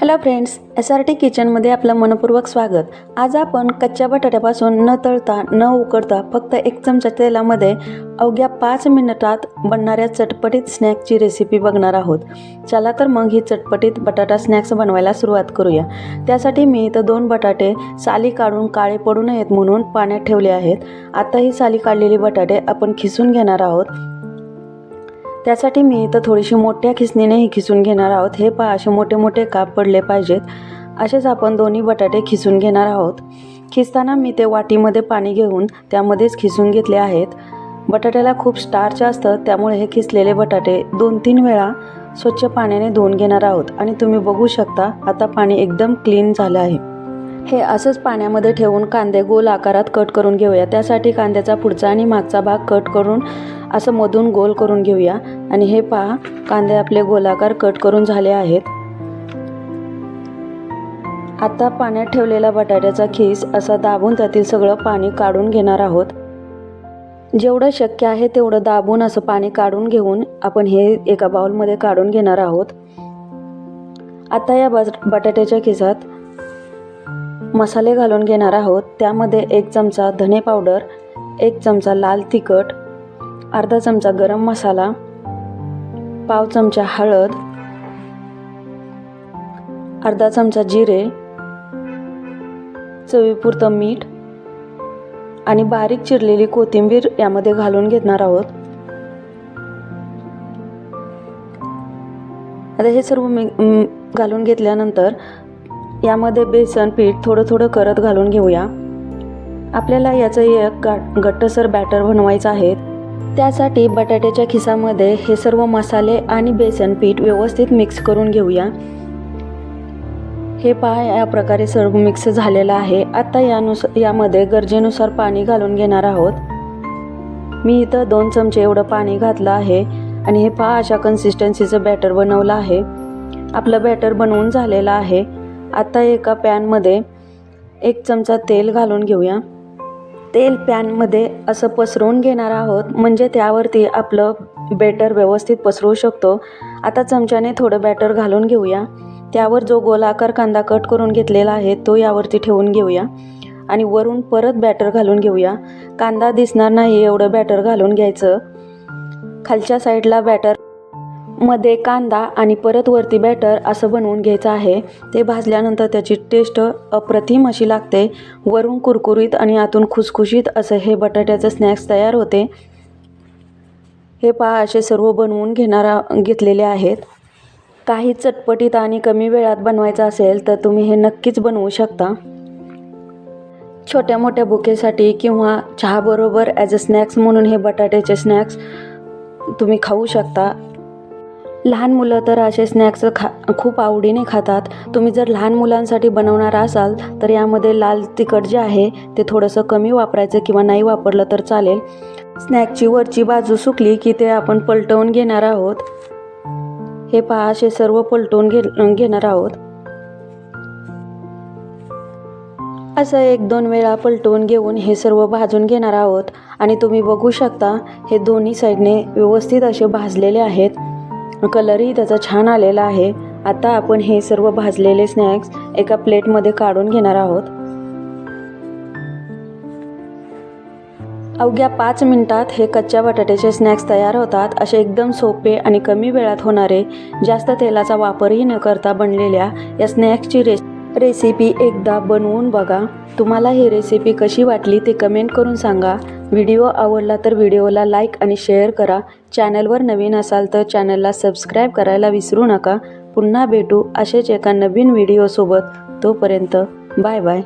Hello friends, SRT किचनमध्ये आपलं मनपूर्वक स्वागत। आज आपण कच्च्या बटाट्यापासून न तळता न उकडता फक्त 1 चमचा तेलामध्ये अवघ्या 5 मिनिटात बनणाऱ्या चटपटीत स्नॅक्सची रेसिपी बघणार आहोत। चला तर मग ही चटपटीत बटाटा स्नॅक्स बनवायला सुरुवात करूया। त्यासाठी मी इथं 2 बटाटे साली काढून काळे पडू नयेत म्हणून पाण्यात ठेवले आहेत। आता ही साली काढलेली बटाटे आपण खिसून घेणार आहोत। त्यासाठी मी इथं थोडीशी मोठ्या खिसणीने ही खिसून घेणार आहोत। हे पहा, असे मोठे मोठे काप पडले पाहिजेत। असेच आपण दोन्ही बटाटे खिसून घेणार आहोत। खिसताना मी ते वाटीमध्ये पाणी घेऊन त्यामध्येच खिसून घेतले आहेत। बटाट्याला खूप स्टार्च असतं, त्यामुळे हे खिसलेले बटाटे 2-3 वेळा स्वच्छ पाण्याने धुवून घेणार आहोत। आणि तुम्ही बघू शकता, आता पाणी एकदम क्लीन झालं आहे। हे असंच पाण्यामध्ये ठेवून कांदे गोल आकारात कट करून घेऊया। त्यासाठी कांद्याचा पुढचा आणि मागचा भाग कट करून असं मधून गोल करून घेऊया। आणि हे पहा, कांदे आपले गोलाकार कट करून झाले आहेत। आता पाण्यात ठेवलेला बटाट्याचा खिस असा दाबून त्यातील सगळं पाणी काढून घेणार आहोत। जेवढं शक्य आहे तेवढं दाबून असं पाणी काढून घेऊन आपण हे एका बाउलमध्ये काढून घेणार आहोत। आता या बटाट्याच्या खिसात मसाले घालून घेणार आहोत। त्यामध्ये 1 चमचा धने पावडर, 1 चमचा लाल तिखट, अर्धा चमचा गरम मसाला, पाव चमचा हळद, अर्धा चमचा जिरे, चवीपुरतं मीठ आणि बारीक चिरलेली कोथिंबीर यामध्ये घालून घेणार आहोत। आता हे सर्व घालून घेतल्यानंतर यामध्ये बेसन पीठ थोडं थोडं करत घालून घेऊया। आपल्याला याचं एक घट्टसर बॅटर बनवायचं आहे। त्यासाठी बटाट्याच्या खिसामध्ये हे सर्व मसाले आणि बेसन पीठ व्यवस्थित मिक्स करून घेऊया। हे पहा, या प्रकारे सर्व मिक्स झालेलं आहे। आता यामध्ये गरजेनुसार पाणी घालून घेणार आहोत। मी इथं 2 चमचे एवढं पाणी घातलं आहे। आणि हे पहा, अशा कन्सिस्टन्सीचं बॅटर बनवलं आहे। आपलं बॅटर बनवून झालेलं आहे। आता एका पॅनमध्ये 1 चमचा तेल घालून घेऊया। तेल पॅनमध्ये असं पसरवून घेणार आहोत, म्हणजे त्यावरती आपलं बॅटर व्यवस्थित पसरू शकतो। आता चमच्याने थोडं बॅटर घालून घेऊया। त्यावर जो गोलाकार कांदा कट करून घेतलेला आहे तो यावरती ठेवून घेऊया आणि वरून परत बॅटर घालून घेऊया। कांदा दिसणार नाही एवढं बॅटर घालून घ्यायचं। खालच्या साईडला बॅटर मध्ये कांदा आणि परत वरती बॅटर असं बनवून घ्यायचं आहे। ते भाजल्यानंतर त्याची टेस्ट अप्रतिम अशी लागते। वरून कुरकुरीत आणि आतून खुसखुशीत असं हे बटाट्याचं स्नॅक्स तयार होते। हे पहा, असे सर्व बनवून घेतलेले आहेत। काही चटपटीत आणि कमी वेळात बनवायचं असेल तर तुम्ही हे नक्कीच बनवू शकता। छोट्या मोठ्या भुकेसाठी किंवा चहाबरोबर ॲज अ स्नॅक्स म्हणून हे बटाट्याचे स्नॅक्स तुम्ही खाऊ शकता। लहान मुलं तर असे स्नॅक्स खूप आवडीने खातात। तुम्ही जर लहान मुलांसाठी बनवणार असाल तर यामध्ये लाल तिखट जे आहे ते थोडंसं कमी वापरायचं किंवा नाही वापरलं तर चालेल। स्नॅकची वरची बाजू सुकली की ते आपण पलटवून घेणार आहोत। हे पहा, असे सर्व पलटवून घेणार आहोत। असं 1-2 वेळा पलटवून घेऊन हे सर्व भाजून घेणार आहोत। आणि तुम्ही बघू शकता, हे दोन्ही साईडने व्यवस्थित असे भाजलेले आहेत। कलरही त्याचा छान आलेला आहे। आता आपण हे सर्व भाजलेले स्नॅक्स एका प्लेटमध्ये काढून घेणार आहोत। अवघ्या 5 मिनिटात हे कच्च्या बटाट्याचे स्नॅक्स तयार होतात। असे एकदम सोपे आणि कमी वेळात होणारे, जास्त तेलाचा वापरही न करता बनलेल्या या स्नॅक्सची रेसिपी एकदा बनवून बघा। तुम्हाला ही रेसिपी कशी वाटली ते कमेंट करून सांगा। व्हिडिओ आवडला तर व्हिडिओला लाईक आणि शेअर करा। चॅनलवर नवीन असाल तर चॅनलला सबस्क्राईब करायला विसरू नका। पुन्हा भेटू असेच एका नवीन व्हिडिओसोबत। तोपर्यंत बाय बाय।